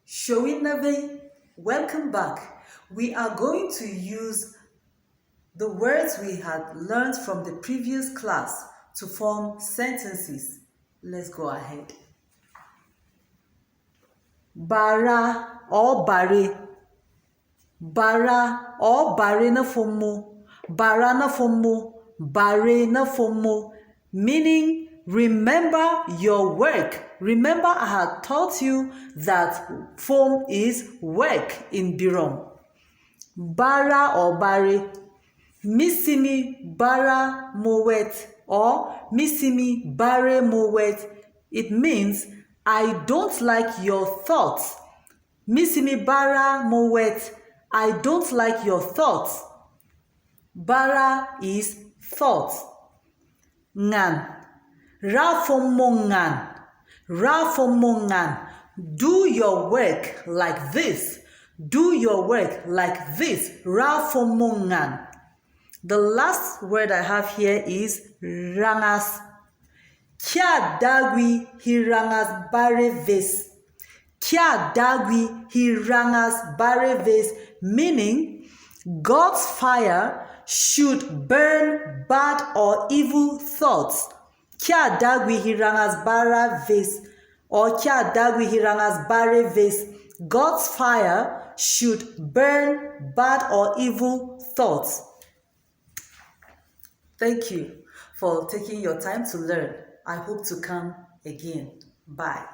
Showinave, welcome back. We are going to use the words we had learned from the previous class to form sentences. Let's go ahead. Bara or bare. Bara or bare na fomo. Bara na fomo. Bare na fomo. Meaning, remember your work. Remember, I had taught you that form is work in Berom. Bara or bare. Misimi bara mowet or misimi bare mowet. It means I don't like your thoughts. Misimi bara mowet. I don't like your thoughts. Bara is thought. Ngan. Rafomongan. Rafomongan. Do your work like this. Do your work like this. Rafomongan. The last word I have here is rangas. E-Dagwi hirangas bareves. E-Dagwi hirangas bareves, meaning God's fire should burn bad or evil thoughts. E-Dagwi hirangas bareves or E-Dagwi hirangas bareves. God's fire should burn bad or evil thoughts. Thank you for taking your time to learn. I hope to come again. Bye.